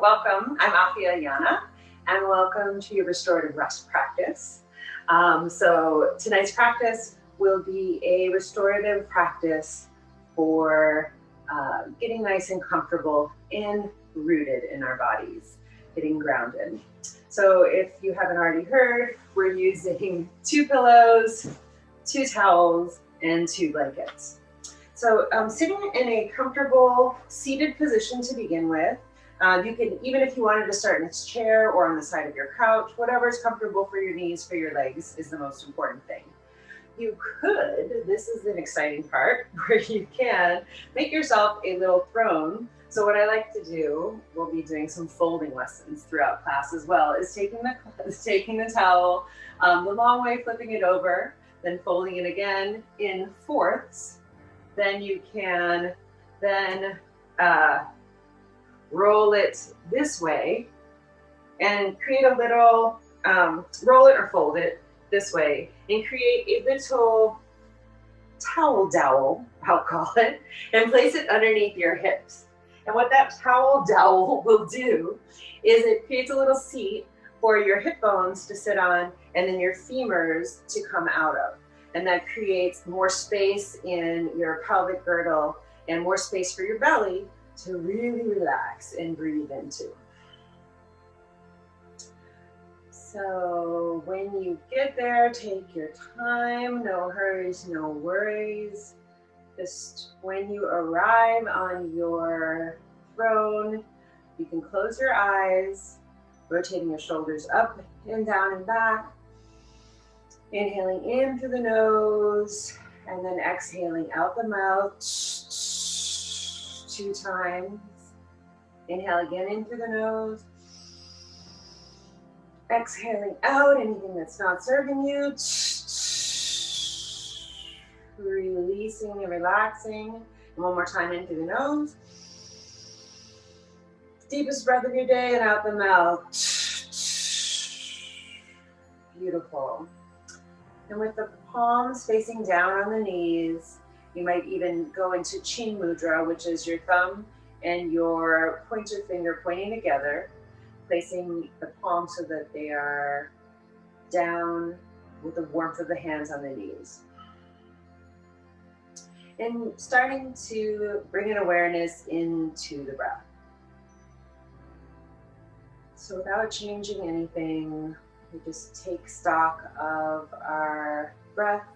welcome. I'm Afia Yana, and welcome to your Restorative Rest practice. So tonight's practice will be a restorative practice for getting nice and comfortable and rooted in our bodies, getting grounded. So if you haven't already heard, we're using 2 pillows, 2 towels, and 2 blankets. So sitting in a comfortable seated position to begin with. You can, even if you wanted to start in this chair or on the side of your couch, whatever is comfortable for your knees, for your legs is the most important thing. You could, this is an exciting part, where you can make yourself a little throne. So what I like to do, we'll be doing some folding lessons throughout class as well, is taking the towel the long way, flipping it over, then folding it again in fourths. Then you can roll it this way and create a little, roll it or fold it this way and create a little towel dowel, I'll call it, and place it underneath your hips. And what that towel dowel will do is it creates a little seat for your hip bones to sit on and then your femurs to come out of. And that creates more space in your pelvic girdle and more space for your belly to really relax and breathe into. So when you get there, take your time, no hurries, no worries. Just when you arrive on your throne, you can close your eyes, rotating your shoulders up and down and back. Inhaling in through the nose and then exhaling out the mouth 2 times. Inhale again in through the nose. Exhaling out anything that's not serving you. Releasing and relaxing. And one more time in through the nose. Deepest breath of your day and out the mouth. Beautiful. And with the palms facing down on the knees, you might even go into Chin Mudra, which is your thumb and your pointer finger pointing together, placing the palms so that they are down with the warmth of the hands on the knees. And starting to bring an awareness into the breath. So without changing anything, we just take stock of our breath,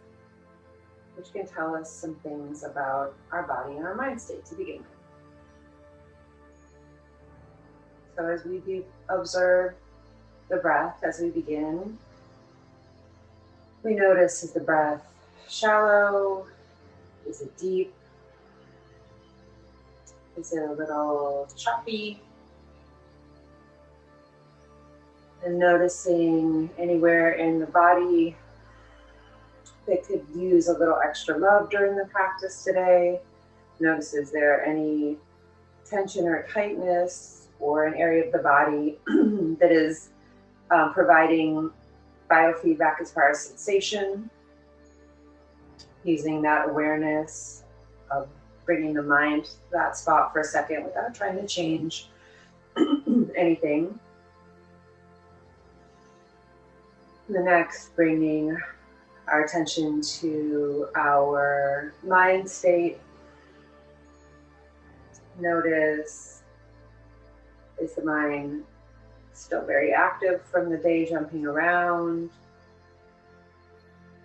which can tell us some things about our body and our mind state to begin with. So as we observe the breath as we begin, we notice, is the breath shallow? Is it deep? Is it a little choppy? And noticing anywhere in the body that could use a little extra love during the practice today. Notice, is there any tension or tightness or an area of the body that is providing biofeedback as far as sensation. Using that awareness of bringing the mind to that spot for a second without trying to change anything. The next, bringing our attention to our mind state. Notice, is the mind still very active from the day, jumping around?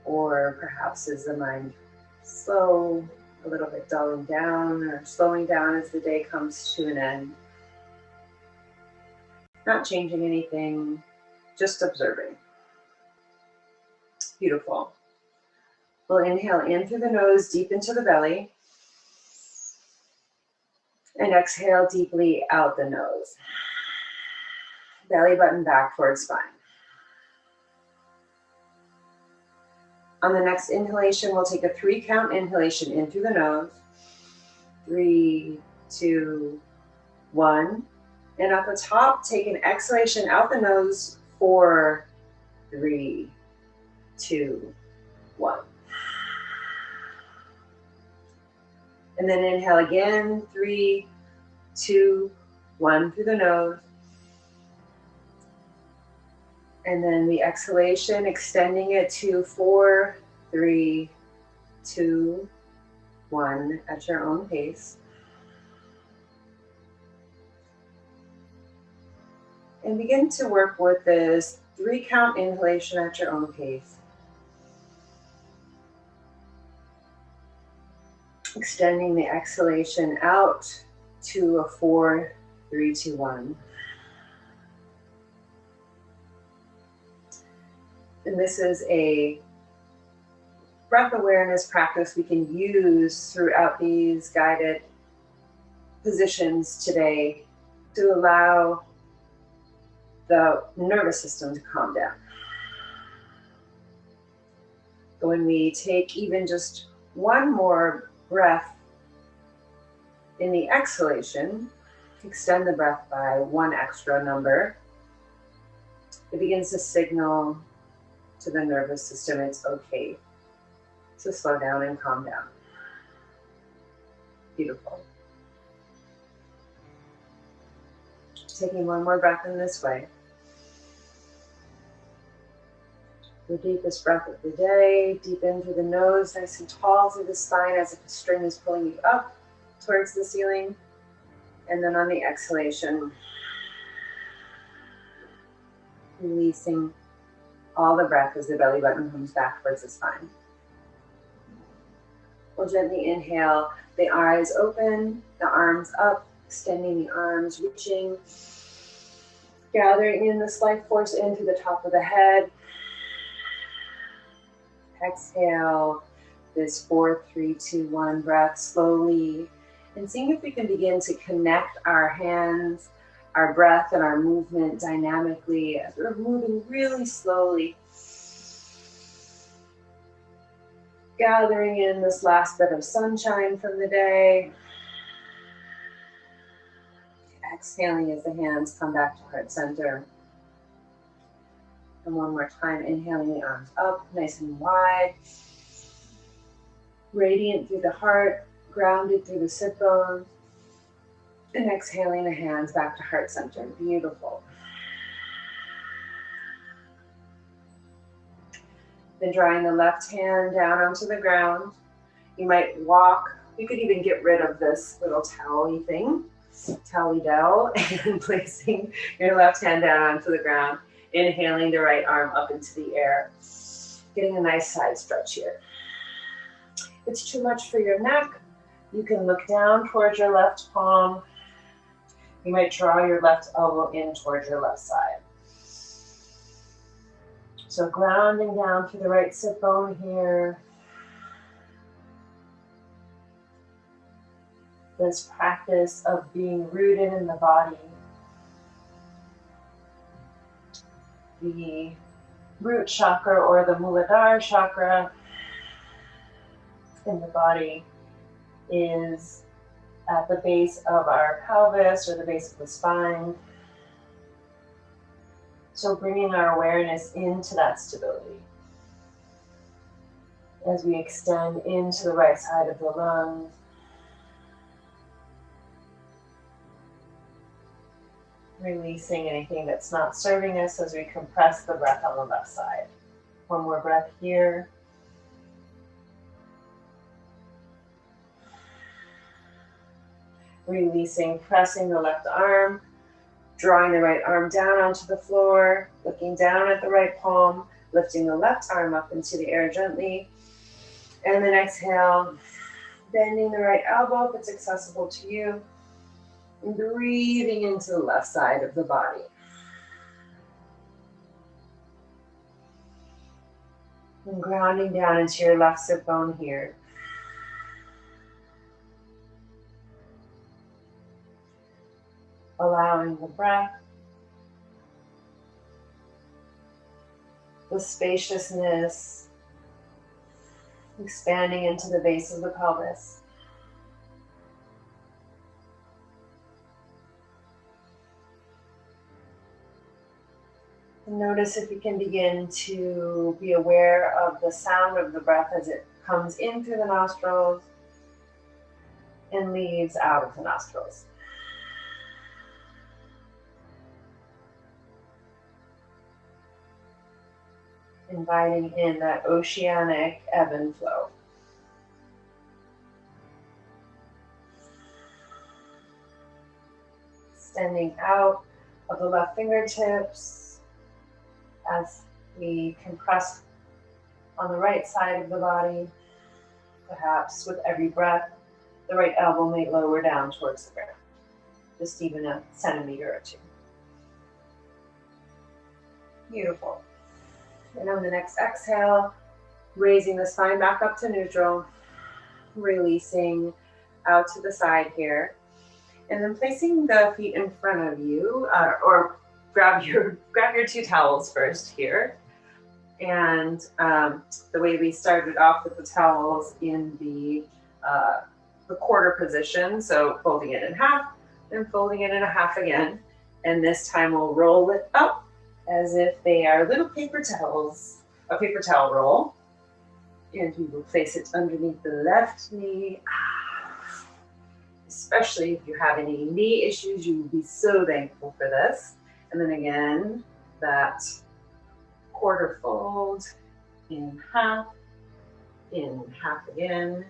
Or perhaps is the mind slow, a little bit dulling down or slowing down as the day comes to an end? Not changing anything, just observing. Beautiful. We'll inhale in through the nose, deep into the belly. And exhale deeply out the nose. Belly button back towards spine. On the next inhalation, we'll take a 3-count inhalation in through the nose. 3, 2, 1. And at the top, take an exhalation out the nose. 4, 3, 2, 1. And then inhale again, 3, 2, 1 through the nose. And then the exhalation, extending it to 4, 3, 2, 1 at your own pace. And begin to work with this 3-count inhalation at your own pace. Extending the exhalation out to a 4, 3, 2, 1. And this is a breath awareness practice we can use throughout these guided positions today to allow the nervous system to calm down. So when we take even just one more breath in the exhalation, extend the breath by 1 extra number, it begins to signal to the nervous system it's okay to slow down and calm down. Beautiful. Taking one more breath in this way. The deepest breath of the day, deep in through the nose, nice and tall through the spine as if a string is pulling you up towards the ceiling. And then on the exhalation, releasing all the breath as the belly button comes back towards the spine. We'll gently inhale, the eyes open, the arms up, extending the arms, reaching, gathering in this life force in through the top of the head. Exhale, this 4, 3, 2, 1 breath slowly, and seeing if we can begin to connect our hands, our breath, and our movement dynamically as we're moving really slowly. Gathering in this last bit of sunshine from the day. Exhaling as the hands come back to heart center. And one more time, inhaling the arms up, nice and wide. Radiant through the heart, grounded through the sit bones. And exhaling the hands back to heart center. Beautiful. Then drawing the left hand down onto the ground. You might walk. You could even get rid of this little towel-y thing, towel-y-dowel, and placing your left hand down onto the ground. Inhaling the right arm up into the air. Getting a nice side stretch here. If it's too much for your neck, you can look down towards your left palm. You might draw your left elbow in towards your left side. So grounding down through the right sit bone here. This practice of being rooted in the body. The root chakra or the Muladhara chakra in the body is at the base of our pelvis or the base of the spine. So bringing our awareness into that stability as we extend into the right side of the lungs. Releasing anything that's not serving us as we compress the breath on the left side. One more breath here. Releasing, pressing the left arm, drawing the right arm down onto the floor, looking down at the right palm, lifting the left arm up into the air gently. And then exhale, bending the right elbow if it's accessible to you. And breathing into the left side of the body. And grounding down into your left sit bone here. Allowing the breath, the spaciousness, expanding into the base of the pelvis. Notice if you can begin to be aware of the sound of the breath as it comes in through the nostrils and leaves out of the nostrils. inviting in that oceanic ebb and flow. Extending out of the left fingertips as we compress on the right side of the body. Perhaps with every breath, the right elbow may lower down towards the ground, just even a centimeter or two. Beautiful. And on the next exhale, raising the spine back up to neutral, releasing out to the side here, and then placing the feet in front of you, or grab your two towels first here. And the way we started off with the towels in the quarter position, so folding it in half, then folding it in a half again, and this time we'll roll it up as if they are little paper towels, a paper towel roll. And we will place it underneath the left knee. Especially if you have any knee issues, you will be so thankful for this. And then again, that quarter fold in half again,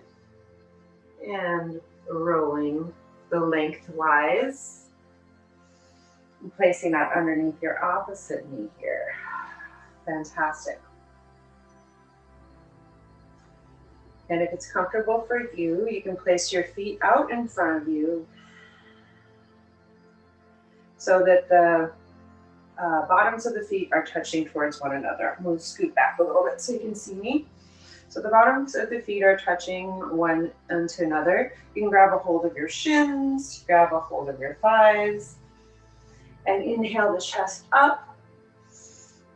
and rolling the lengthwise. And placing that underneath your opposite knee here. Fantastic. And if it's comfortable for you, you can place your feet out in front of you so that the bottoms of the feet are touching towards one another. We'll scoot back a little bit so you can see me. So the bottoms of the feet are touching one into another. You can grab a hold of your shins, grab a hold of your thighs, and inhale the chest up,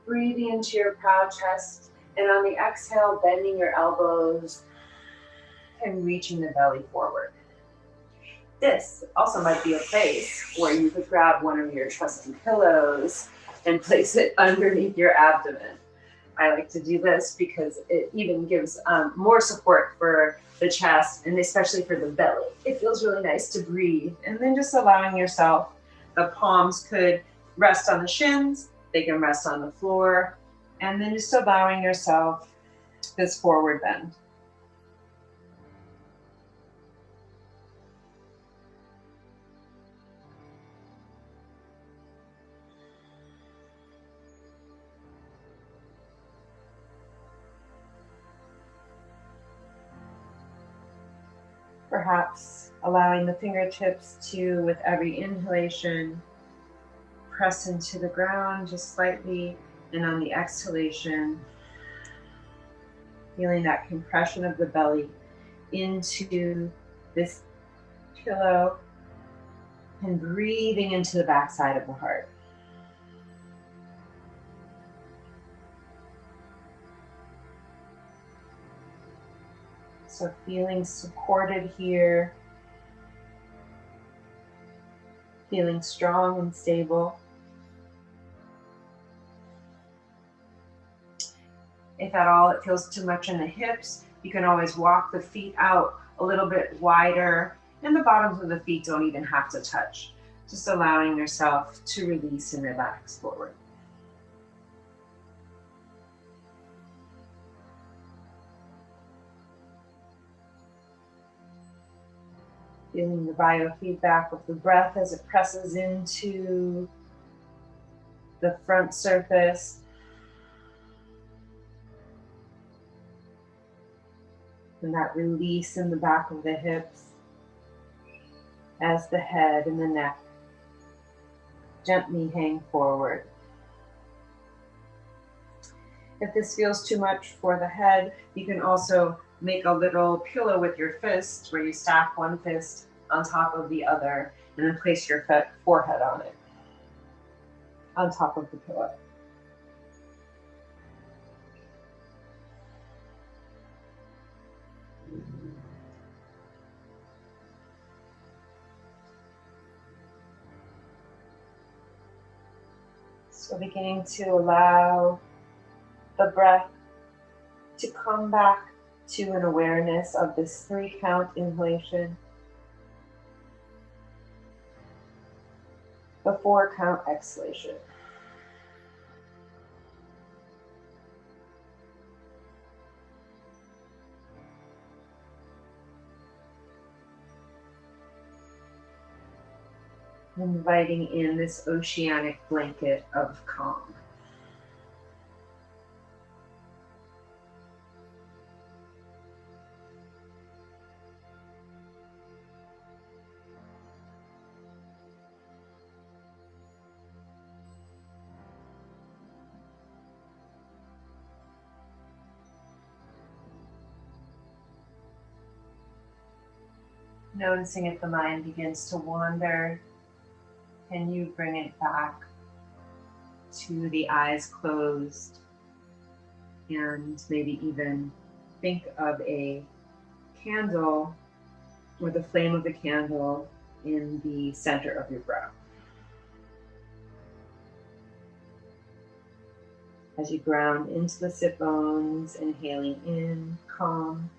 breathing into your proud chest. And on the exhale, bending your elbows and reaching the belly forward. This also might be a place where you could grab one of your trusty pillows and place it underneath your abdomen. I like to do this because it even gives more support for the chest and especially for the belly. It feels really nice to breathe. And then just allowing yourself, the palms could rest on the shins, they can rest on the floor, and then just allowing yourself this forward bend. Perhaps allowing the fingertips to, with every inhalation, press into the ground just slightly, and on the exhalation, feeling that compression of the belly into this pillow and breathing into the backside of the heart. So feeling supported here, feeling strong and stable. If at all it feels too much in the hips, you can always walk the feet out a little bit wider, and the bottoms of the feet don't even have to touch. Just allowing yourself to release and relax forward. Feeling the biofeedback of the breath as it presses into the front surface. And that release in the back of the hips as the head and the neck gently hang forward. If this feels too much for the head, you can also make a little pillow with your fist where you stack one fist on top of the other and then place your forehead on it, on top of the pillow. So beginning to allow the breath to come back to an awareness of this 3-count inhalation, the 4-count exhalation. Inviting in this oceanic blanket of calm. Noticing if the mind begins to wander, can you bring it back to the eyes closed and maybe even think of a candle or the flame of the candle in the center of your brow. As you ground into the sit bones, inhaling in calm,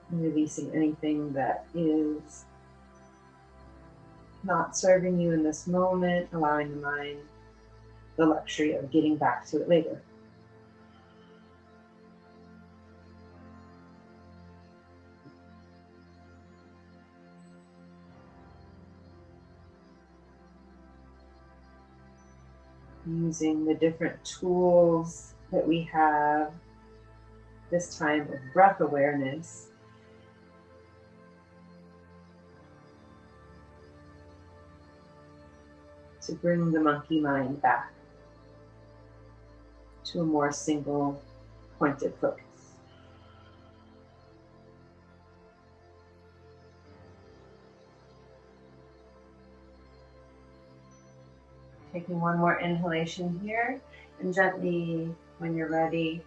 and releasing anything that is not serving you in this moment, allowing the mind the luxury of getting back to it later. Using the different tools that we have this time of breath awareness, to bring the monkey mind back to a more single pointed focus. Taking one more inhalation here, and gently, when you're ready,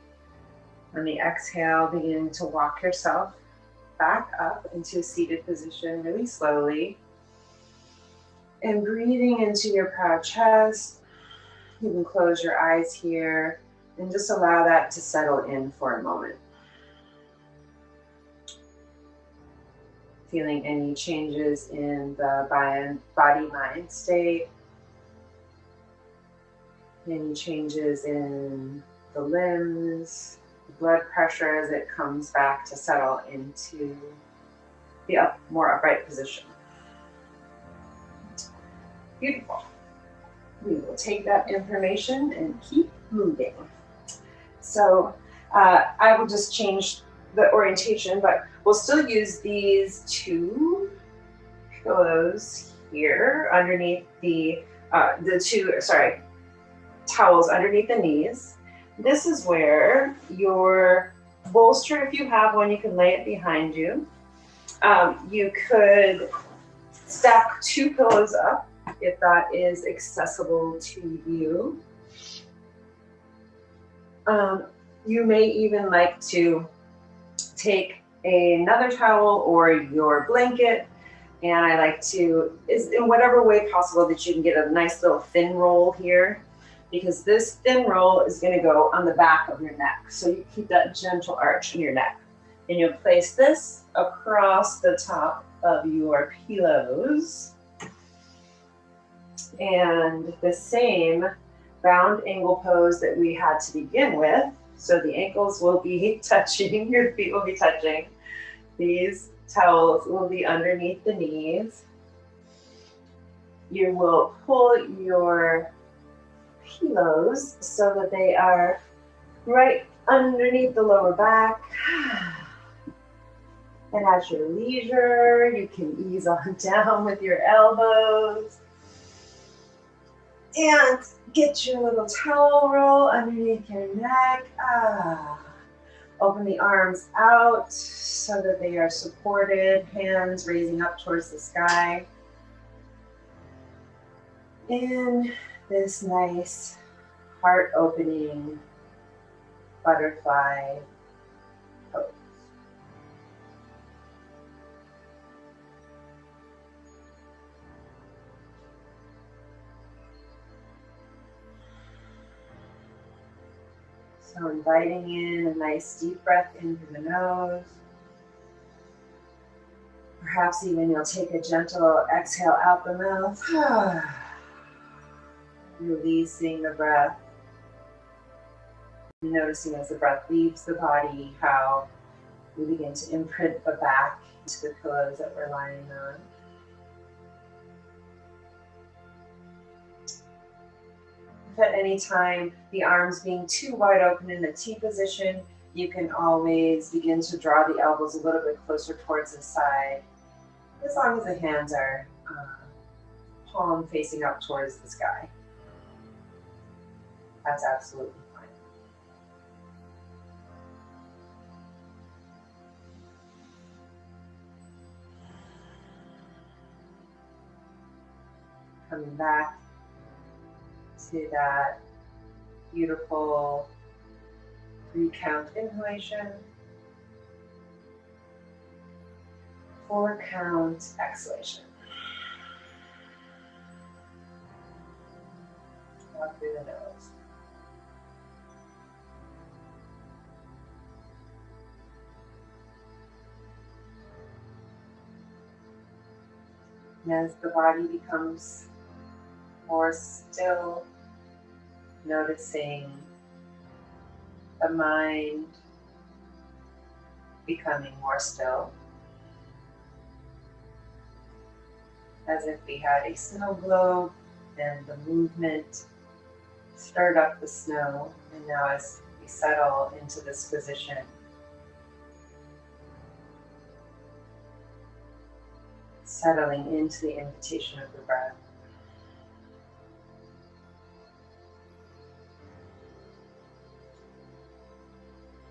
on the exhale, begin to walk yourself back up into a seated position really slowly. And breathing into your proud chest, you can close your eyes here and just allow that to settle in for a moment. Feeling any changes in the body-mind state, any changes in the limbs, the blood pressure as it comes back to settle into the more upright position. Beautiful. We will take that information and keep moving. So I will just change the orientation, but we'll still use these two pillows here underneath towels underneath the knees. This is where your bolster, if you have one, you can lay it behind you. You could stack two pillows up if that is accessible to you. You may even like to take another towel or your blanket, and I like to, in whatever way possible that you can get a nice little thin roll here, because this thin roll is going to go on the back of your neck. So you keep that gentle arch in your neck. And you'll place this across the top of your pillows. And the same round angle pose that we had to begin with. So the ankles will be touching, your feet will be touching. These towels will be underneath the knees. You will pull your pillows so that they are right underneath the lower back. And at your leisure, you can ease on down with your elbows. And get your little towel roll underneath your neck. Open the arms out so that they are supported, hands raising up towards the sky. In this nice heart-opening butterfly pose. So inviting in a nice deep breath in through the nose. Perhaps even you'll take a gentle exhale out the mouth. Releasing the breath. Noticing as the breath leaves the body how we begin to imprint the back to the pillows that we're lying on. If at any time the arms being too wide open in the T position, you can always begin to draw the elbows a little bit closer towards the side, as long as the hands are palm facing up towards the sky. That's absolutely fine. Coming back to that beautiful 3-count inhalation, 4-count exhalation. Out through the nose. And as the body becomes more still, noticing the mind becoming more still, as if we had a snow globe and the movement stirred up the snow. And now as we settle into this position, settling into the invitation of the breath.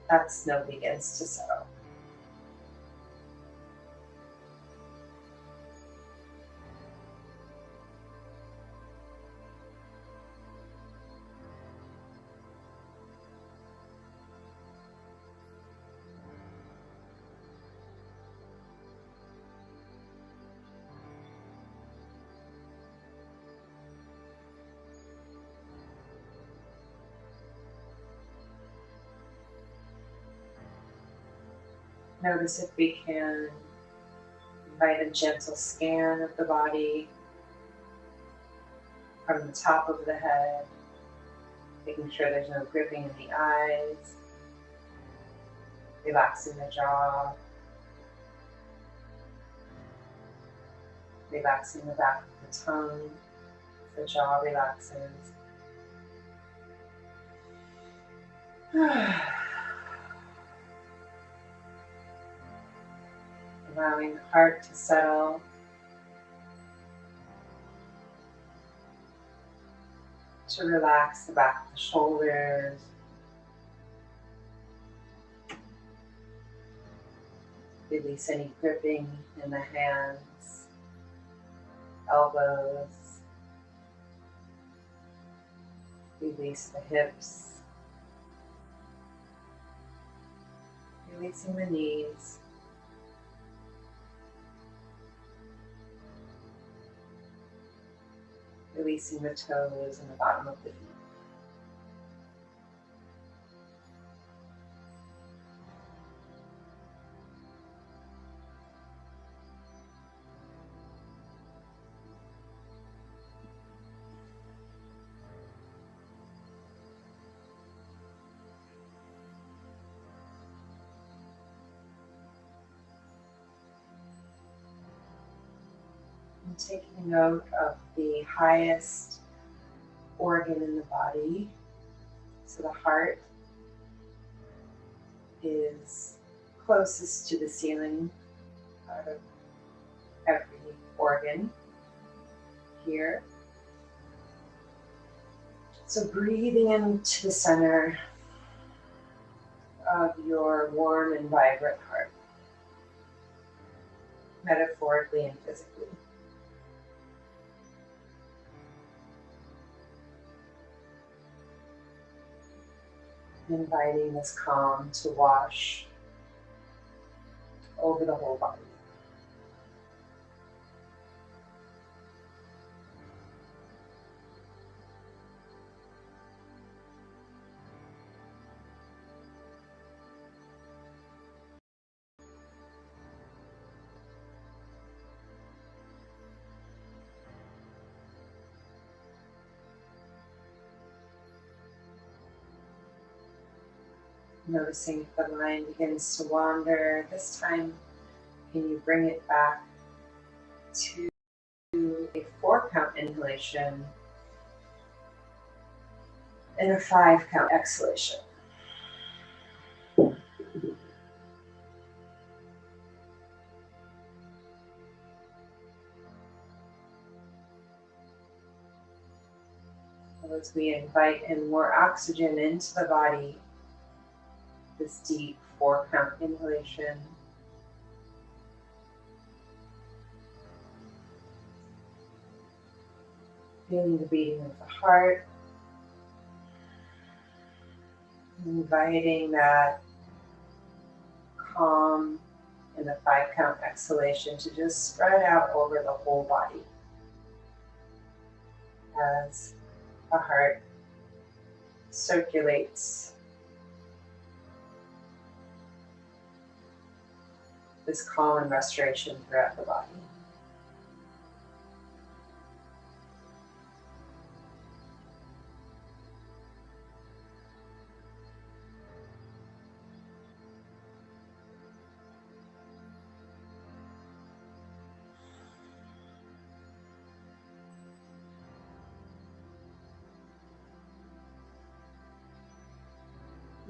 That snow begins to settle. Notice if we can invite a gentle scan of the body from the top of the head, making sure there's no gripping in the eyes, relaxing the jaw, relaxing the back of the tongue, the jaw relaxes. Allowing the heart to settle. To relax the back of the shoulders. Release any gripping in the hands, elbows. Release the hips. Releasing the knees. Releasing the toes and the bottom of the feet. And taking note of the highest organ in the body. So the heart is closest to the ceiling out of every organ here. So breathing into the center of your warm and vibrant heart, metaphorically and physically. Inviting this calm to wash over the whole body. Noticing if the mind begins to wander, this time Can you bring it back to a 4-count inhalation and a 5-count exhalation? As we invite in more oxygen into the body, this deep 4-count inhalation. Feeling the beating of the heart. Inviting that calm in the 5-count exhalation to just spread out over the whole body as the heart circulates this calm and restoration throughout the body.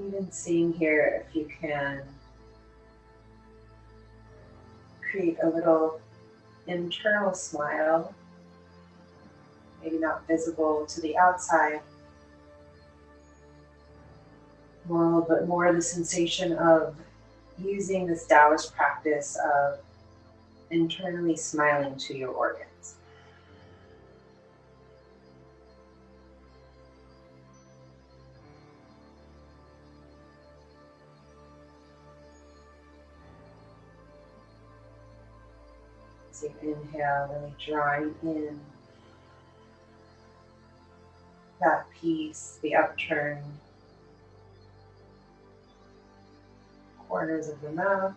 Even seeing here if you can create a little internal smile, maybe not visible to the outside world, but more the sensation of using this Taoist practice of internally smiling to your organs. So inhale, really drawing in that peace, the upturned corners of the mouth.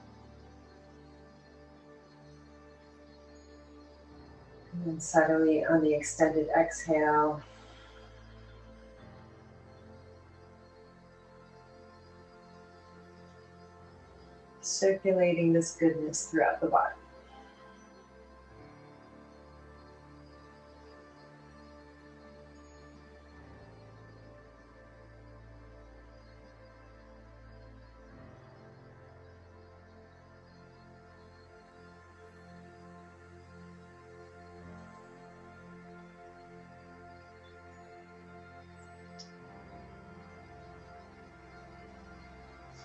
And then subtly on the extended exhale, circulating this goodness throughout the body.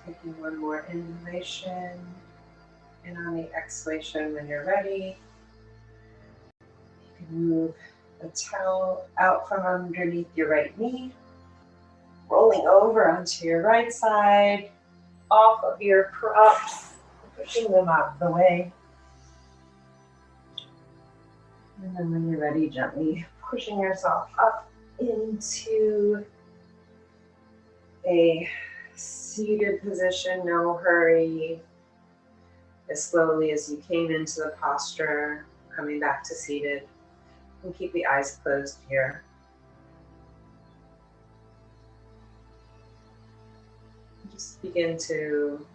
Taking one more inhalation, and on the exhalation, when you're ready, you can move the towel out from underneath your right knee, rolling over onto your right side, off of your props, pushing them out of the way. And then when you're ready, gently pushing yourself up into a seated position, no hurry. As slowly as you came into the posture, coming back to seated. And keep the eyes closed here. Just begin to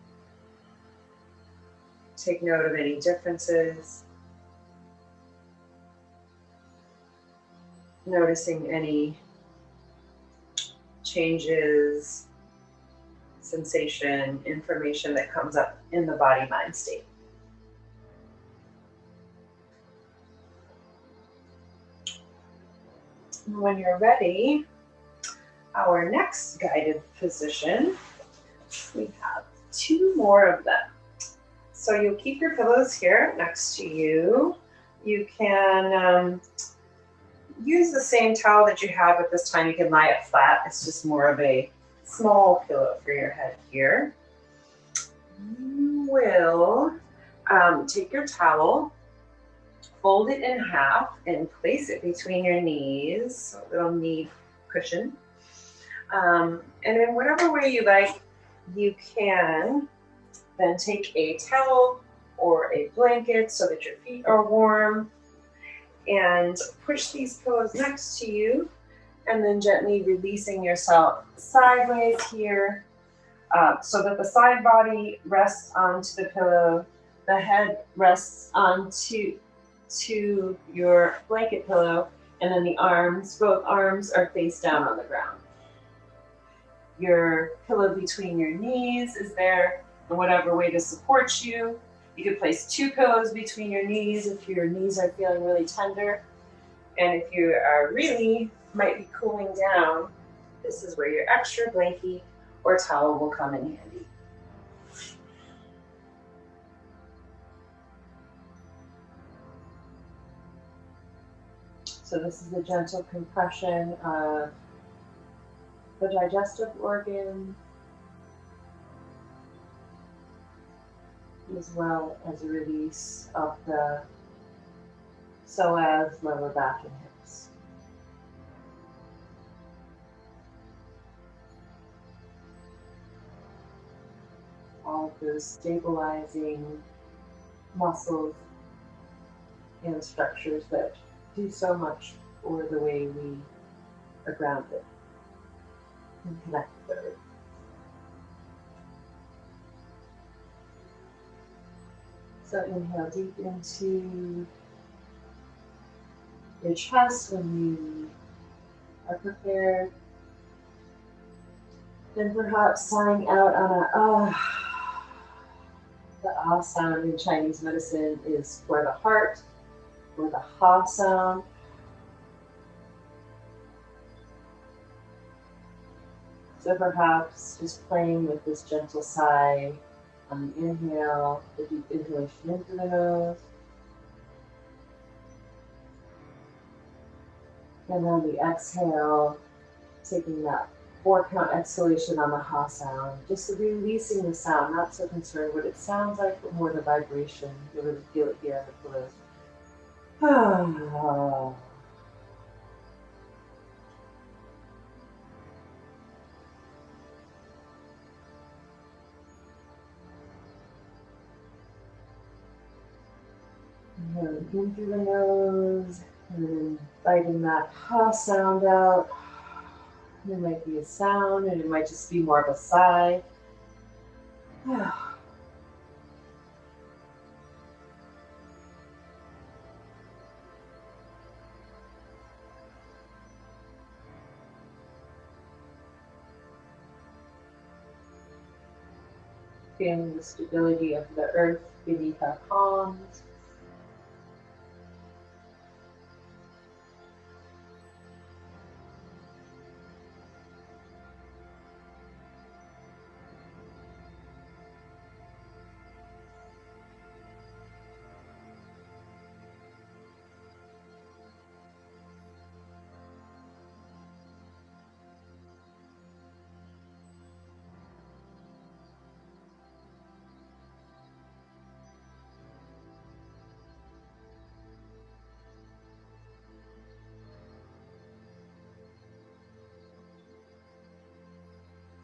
take note of any differences. Noticing any changes, sensation, information that comes up in the body-mind state. When you're ready, our next guided position, we have 2 more of them. So you'll keep your pillows here next to you. You can use the same towel that you have, but this time you can lie it flat. It's just more of a small pillow for your head here. You will take your towel, fold it in half, and place it between your knees, so a little knee cushion. And in whatever way you like, you can then take a towel or a blanket so that your feet are warm, and push these pillows next to you, and then gently releasing yourself sideways here, so that the side body rests onto the pillow, the head rests onto your blanket pillow, and then the arms, both arms are face down on the ground. Your pillow between your knees is there in whatever way to support you. You could place 2 pillows between your knees if your knees are feeling really tender. And if you are really might be cooling down, this is where your extra blankie or towel will come in handy. So this is a gentle compression of the digestive organ, as well as a release of the psoas, lower back, and hips. All of those stabilizing muscles and structures that do so much for the way we are grounded and connect with the earth. So inhale deep into your chest when you are prepared. Then perhaps sighing out on a ah. The ah sound in Chinese medicine is for the heart, or the ha sound. So perhaps just playing with this gentle sigh on the inhale, the deep inhalation in through the nose. And then the exhale, taking that 4-count exhalation on the ha sound, just releasing the sound, not so concerned what it sounds like, but more the vibration. You really feel it here in the pillows. Inhaling in through the nose, and then biting that ha sound out. There might be a sound, and it might just be more of a sigh. Feeling the stability of the earth beneath our palms.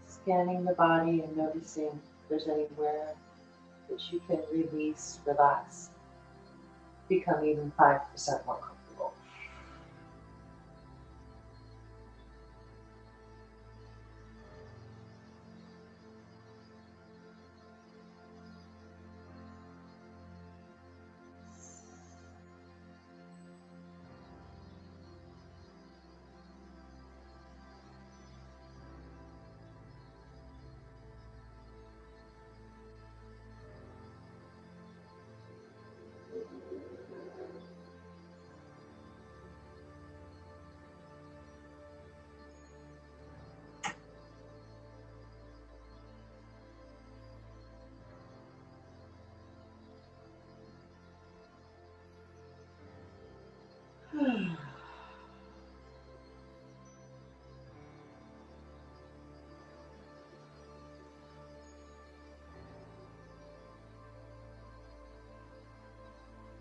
Scanning the body and noticing if there's anywhere that you can release, relax, become even 5% more comfortable.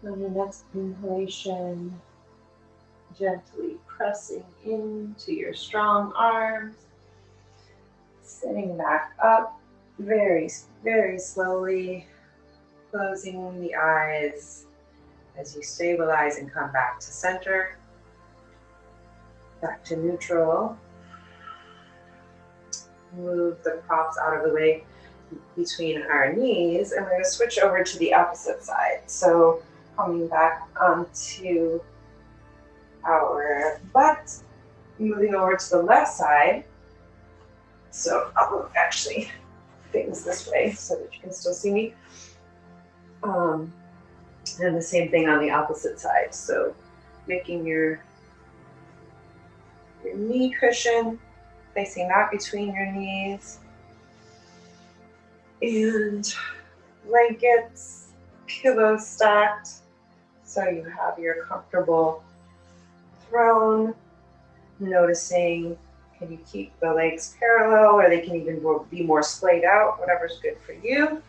On your next inhalation, gently pressing into your strong arms, sitting back up very, very slowly, closing the eyes as you stabilize and come back to center, back to neutral. Move the props out of the way. between our knees, and we're going to switch over to the opposite side. So coming back onto our butt, moving over to the left side. So I'll move actually things this way so that you can still see me. And the same thing on the opposite side. So making your knee cushion, placing that between your knees. And blankets, pillows stacked. So you have your comfortable throne. Noticing, can you keep the legs parallel, or they can even be more splayed out, whatever's good for you.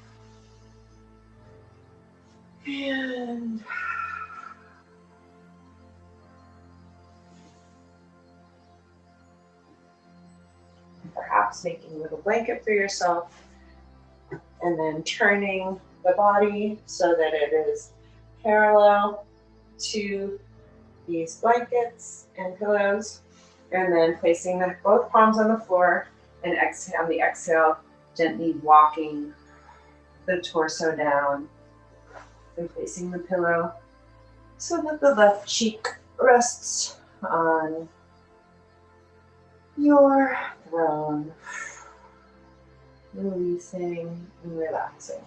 And perhaps making a little blanket for yourself, and then turning the body so that it is parallel to these blankets and pillows, and then placing both palms on the floor, and exhale, on the exhale, gently walking the torso down and placing the pillow so that the left cheek rests on your throne, releasing and relaxing.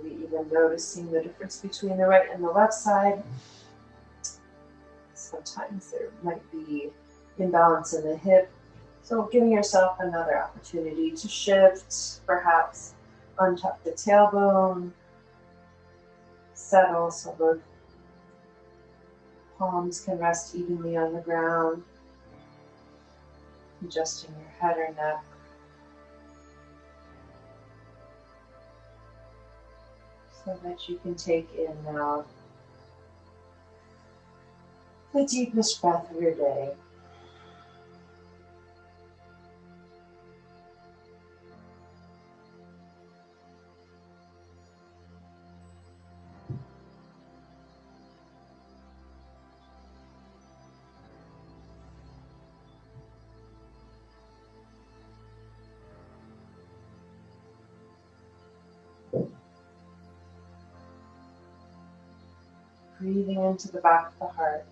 Maybe even noticing the difference between the right and the left side. Sometimes there might be imbalance in the hip. So giving yourself another opportunity to shift, perhaps untuck the tailbone, settle so the palms can rest evenly on the ground, adjusting your head or neck. So that you can take in now the deepest breath of your day. Breathing into the back of the heart.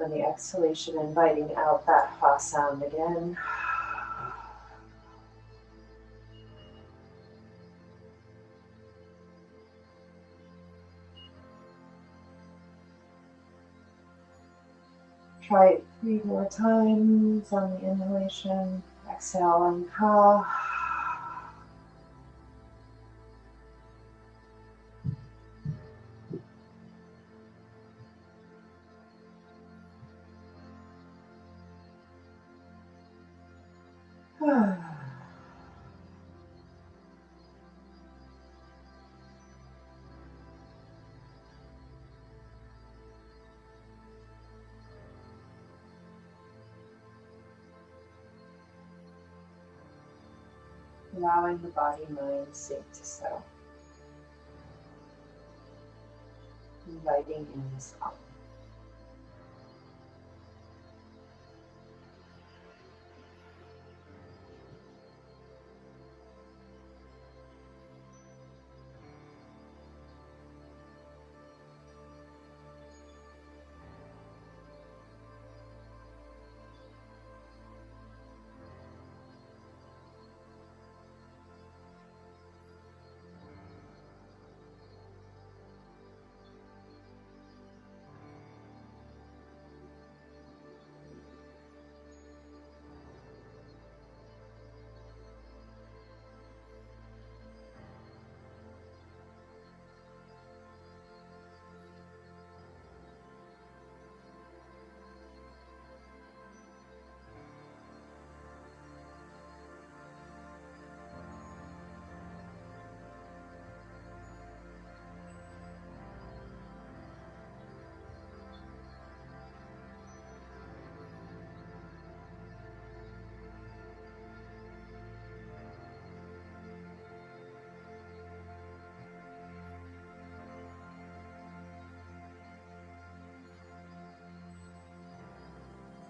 On the exhalation, inviting out that ha sound again. Try it 3 more times on the inhalation. Exhale and ha. Allowing the body-mind sink to settle. Inviting in this calm.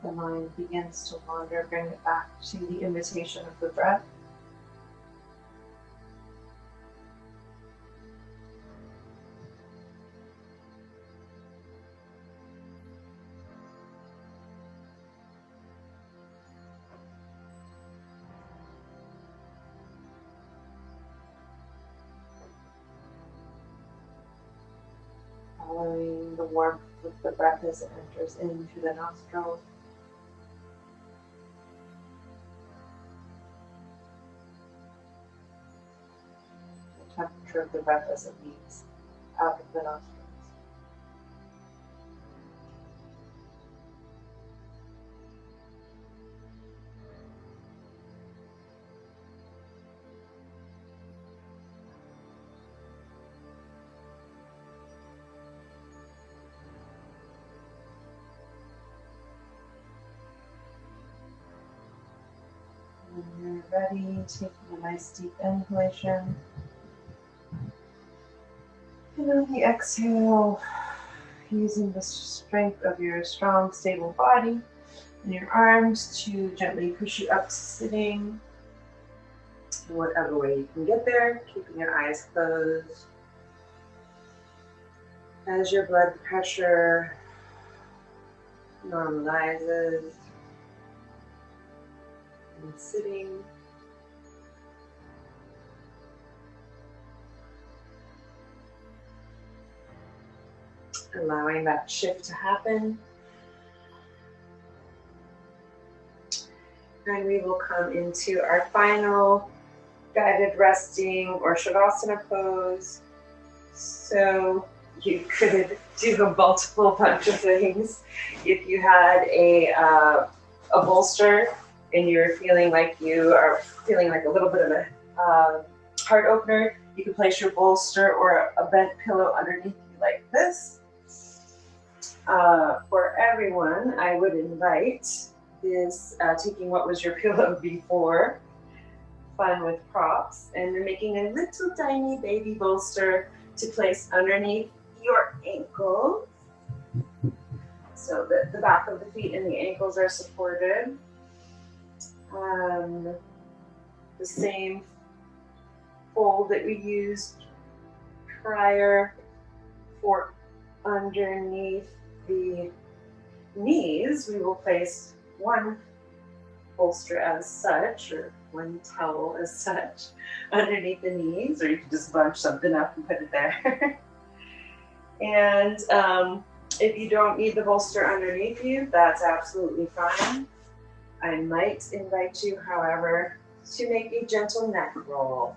the mind begins to wander, bring it back to the invitation of the breath. Following the warmth of the breath as it enters into the nostrils. The temperature of the breath as it leaves out of the nostrils. When you're ready, taking a nice deep inhalation. And on the exhale, using the strength of your strong, stable body and your arms to gently push you up to sitting in whatever way you can get there, keeping your eyes closed. As your blood pressure normalizes and sitting. Allowing that shift to happen. And we will come into our final guided resting or Shadasana pose. So you could do a multiple bunch of things. If you had a bolster and you're feeling like you are feeling like a little bit of a heart opener, you can place your bolster or a bent pillow underneath you like this. For everyone, I would invite this taking what was your pillow before, fun with props, and you're making a little tiny baby bolster to place underneath your ankles so that the back of the feet and the ankles are supported. The same fold that we used prior for underneath the knees, we will place one bolster as such, or one towel as such, underneath the knees, or you can just bunch something up and put it there. And if you don't need the bolster underneath you, that's absolutely fine. I might invite you, however, to make a gentle neck roll.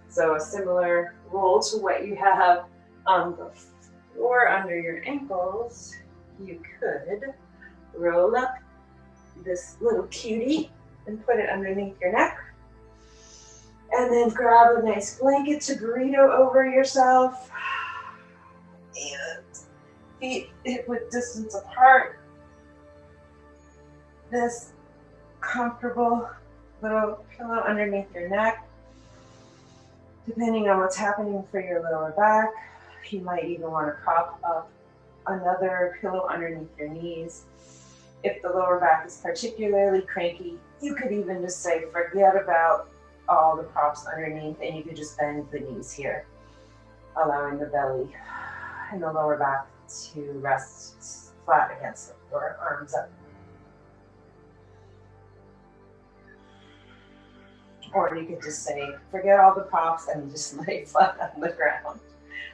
So a similar roll to what you have on the floor under your ankles. You could roll up this little cutie and put it underneath your neck. And then grab a nice blanket to burrito over yourself. And feet hip width distance apart. This comfortable little pillow underneath your neck. Depending on what's happening for your lower back, you might even want to prop up another pillow underneath your knees. If the lower back is particularly cranky, you could even just say, forget about all the props underneath, and you could just bend the knees here, allowing the belly and the lower back to rest flat against the floor, arms up. Or you could just say, forget all the props and just lay flat on the ground.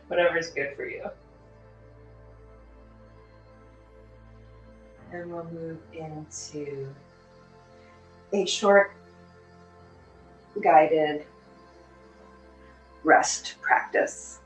Whatever's good for you. And we'll move into a short guided rest practice.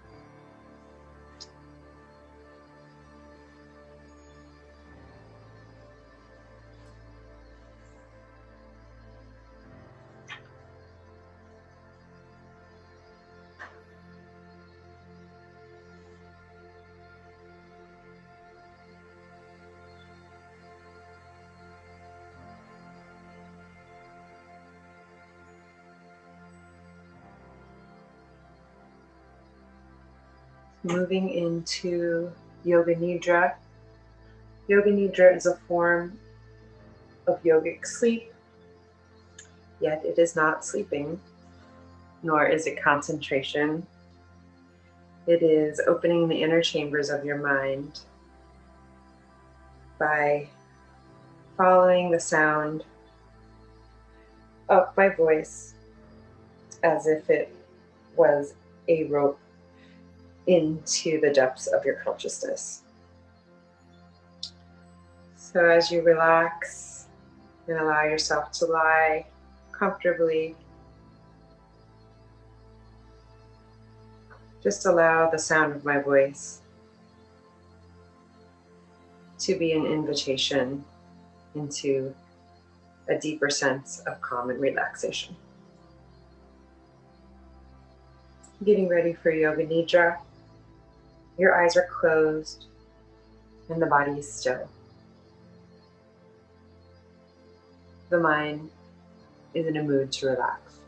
Moving into Yoga Nidra. Yoga Nidra is a form of yogic sleep, yet it is not sleeping, nor is it concentration. It is opening the inner chambers of your mind by following the sound of my voice as if it was a rope into the depths of your consciousness. So as you relax and allow yourself to lie comfortably, just allow the sound of my voice to be an invitation into a deeper sense of calm and relaxation. Getting ready for Yoga Nidra. Your eyes are closed and the body is still. The mind is in a mood to relax.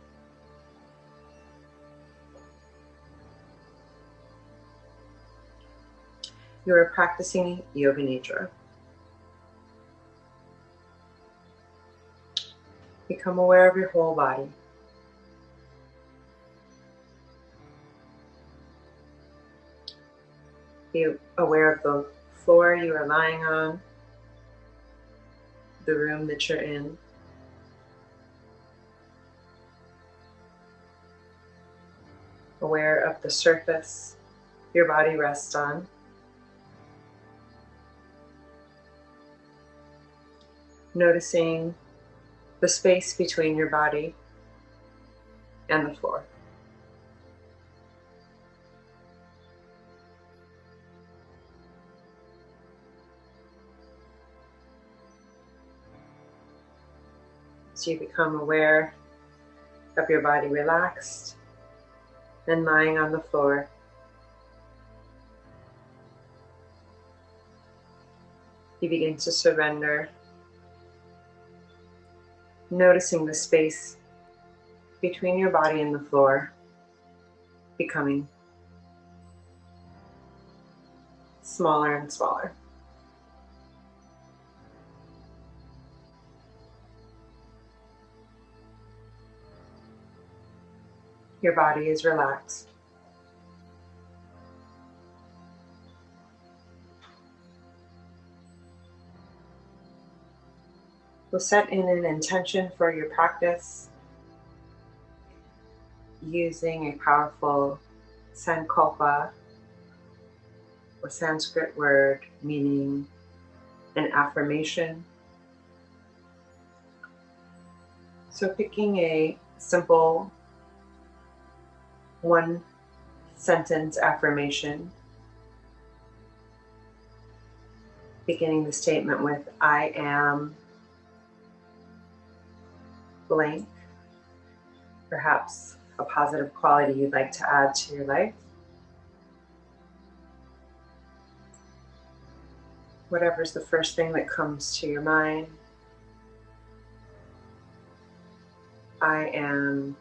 You are practicing Yoga Nidra. Become aware of your whole body. Be aware of the floor you are lying on, the room that you're in. Aware of the surface your body rests on. Noticing the space between your body and the floor. So you become aware of your body relaxed and lying on the floor. You begin to surrender, noticing the space between your body and the floor becoming smaller and smaller. Your body is relaxed. We'll set in an intention for your practice using a powerful sankalpa or Sanskrit word meaning an affirmation. So picking a simple one-sentence affirmation, beginning the statement with I am blank, perhaps a positive quality you'd like to add to your life. Whatever's the first thing that comes to your mind. I am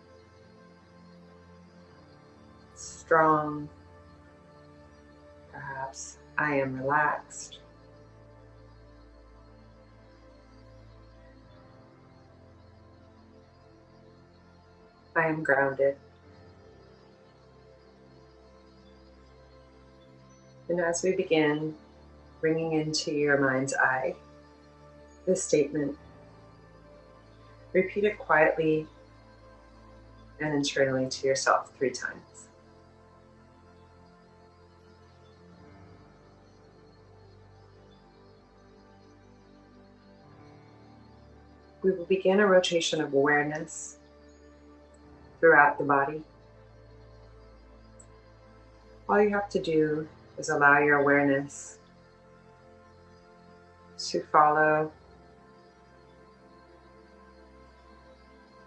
strong. Perhaps I am relaxed. I am grounded. And as we begin bringing into your mind's eye this statement, repeat it quietly and internally to yourself 3 times. We will begin a rotation of awareness throughout the body. All you have to do is allow your awareness to follow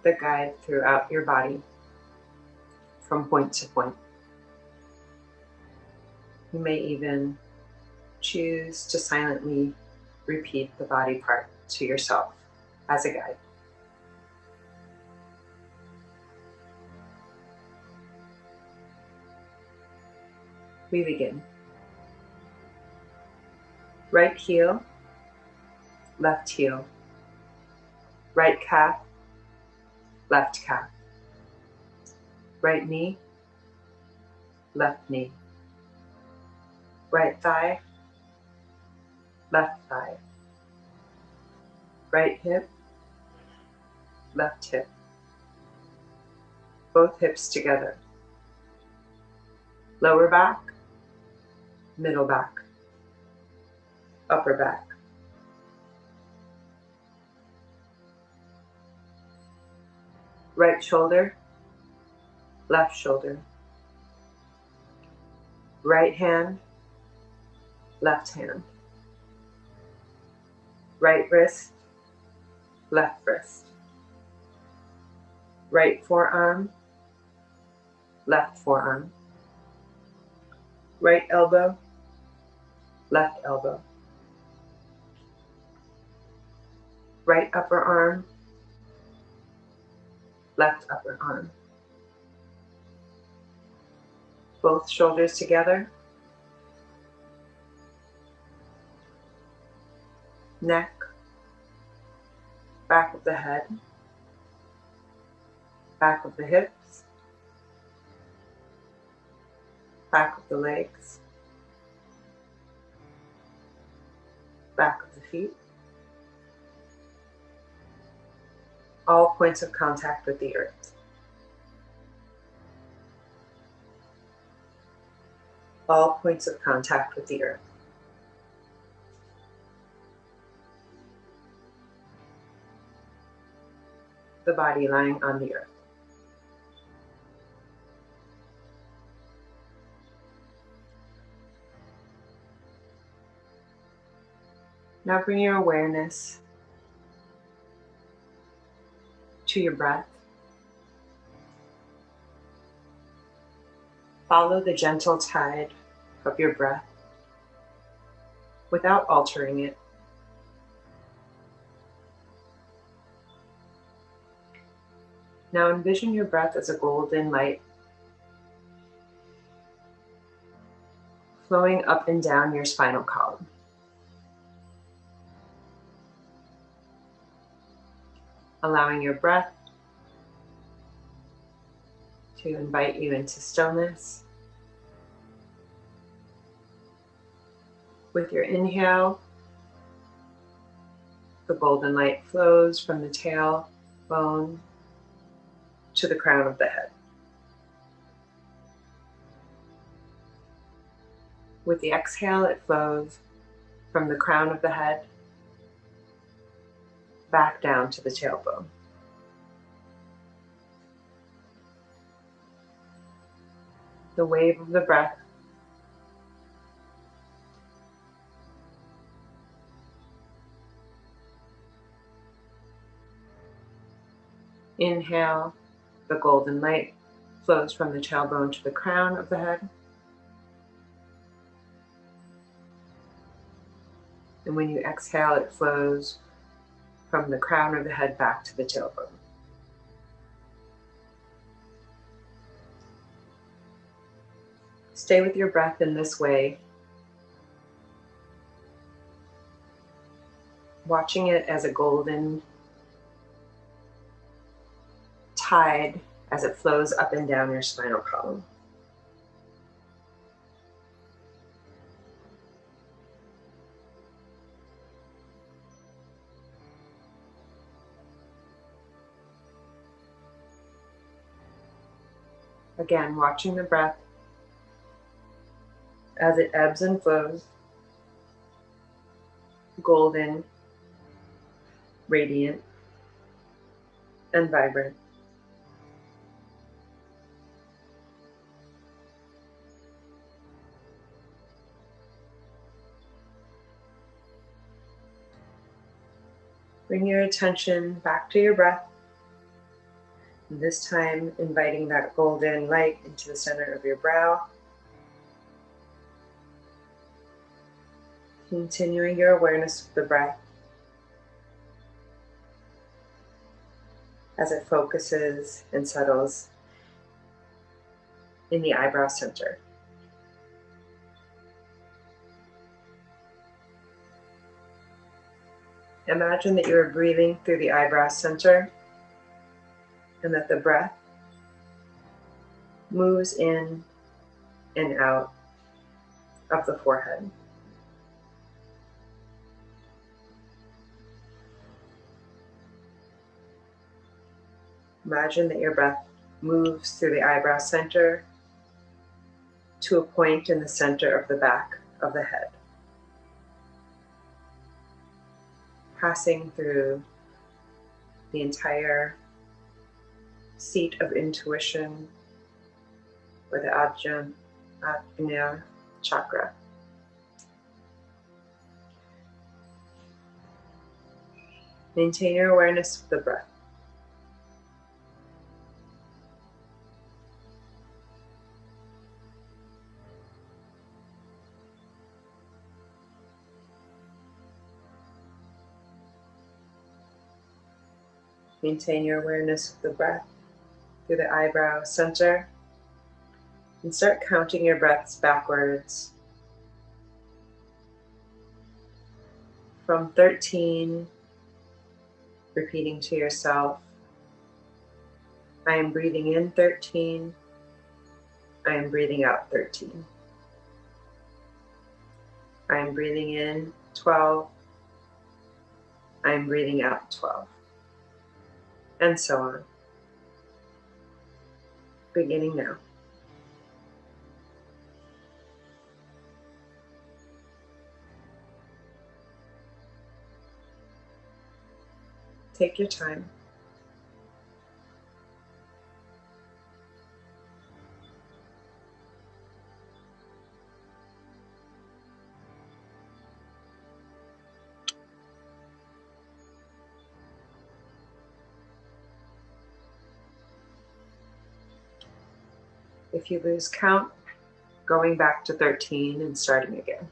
the guide throughout your body from point to point. You may even choose to silently repeat the body part to yourself as a guide. We begin. Right heel, left heel, Right calf, left calf. Right knee, left knee. Right thigh, left thigh. Right hip, left hip. Both hips together. Lower back, middle back, upper back. Right shoulder, left shoulder. Right hand, left hand. Right wrist, left wrist. Right forearm, left forearm. Right elbow, left elbow. Right upper arm, left upper arm. Both shoulders together. Neck, back of the head, back of the hips, back of the legs, back of the feet. All points of contact with the earth. All points of contact with the earth. The body lying on the earth. Now bring your awareness to your breath. Follow the gentle tide of your breath without altering it. Now envision your breath as a golden light flowing up and down your spinal column. Allowing your breath to invite you into stillness. With your inhale, the golden light flows from the tailbone to the crown of the head. With the exhale, it flows from the crown of the head back down to the tailbone. The wave of the breath inhale, the golden light flows from the tailbone to the crown of the head. And when you exhale, it flows from the crown of the head back to the tailbone. Stay with your breath in this way, watching it as a golden tide as it flows up and down your spinal column. Again, watching the breath as it ebbs and flows, golden, radiant, and vibrant. Bring your attention back to your breath. And this time, inviting that golden light into the center of your brow. Continuing your awareness of the breath as it focuses and settles in the eyebrow center. Imagine that you are breathing through the eyebrow center and that the breath moves in and out of the forehead. Imagine that your breath moves through the eyebrow center to a point in the center of the back of the head, passing through the entire seat of intuition, or the Ajna chakra. Maintain your awareness of the breath. Maintain your awareness of the breath through the eyebrow center and start counting your breaths backwards from 13, repeating to yourself, I am breathing in 13, I am breathing out 13. I am breathing in 12, I am breathing out 12, and so on. Beginning now. Take your time. If you lose count, going back to 13 and starting again.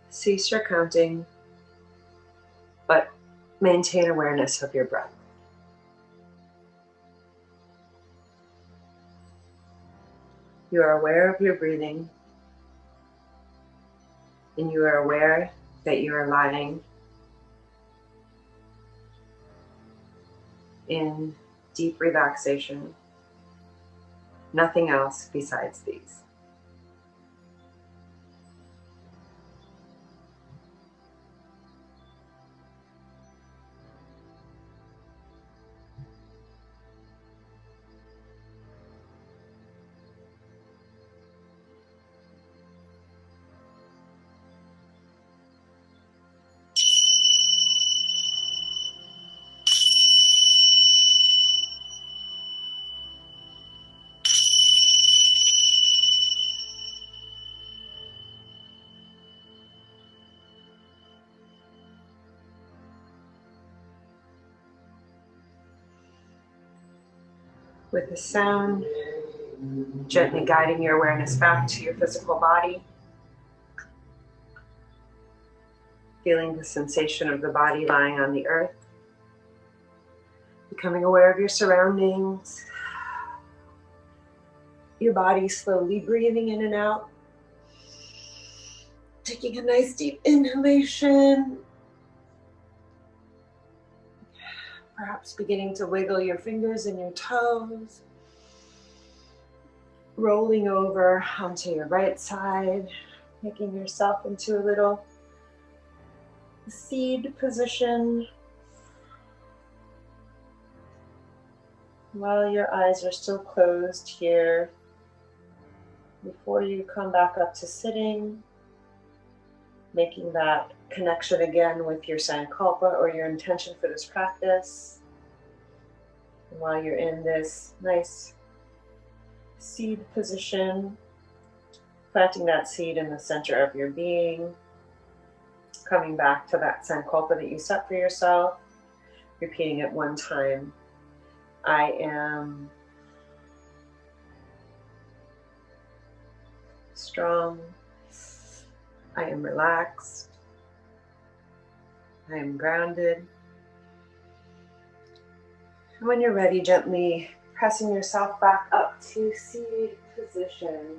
Cease your counting, but maintain awareness of your breath. You are aware of your breathing, and you are aware that you are lying in deep relaxation. Nothing else besides these. With the sound, gently guiding your awareness back to your physical body, feeling the sensation of the body lying on the earth, becoming aware of your surroundings, your body slowly breathing in and out, taking a nice deep inhalation, perhaps beginning to wiggle your fingers and your toes, rolling over onto your right side, making yourself into a little seed position. While your eyes are still closed here, before you come back up to sitting, making that connection again with your sankalpa or your intention for this practice. And while you're in this nice seed position, planting that seed in the center of your being, coming back to that sankalpa that you set for yourself, repeating it one time. I am strong, I am relaxed. I am grounded. And when you're ready, gently pressing yourself back up to seated position.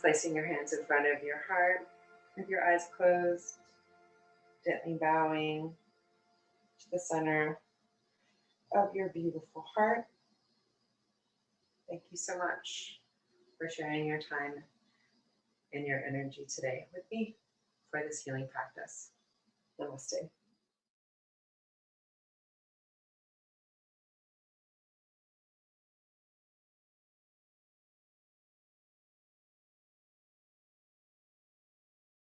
Placing your hands in front of your heart with your eyes closed, gently bowing to the center of your beautiful heart. Thank you so much for sharing your time and your energy today with me for this healing practice. Namaste.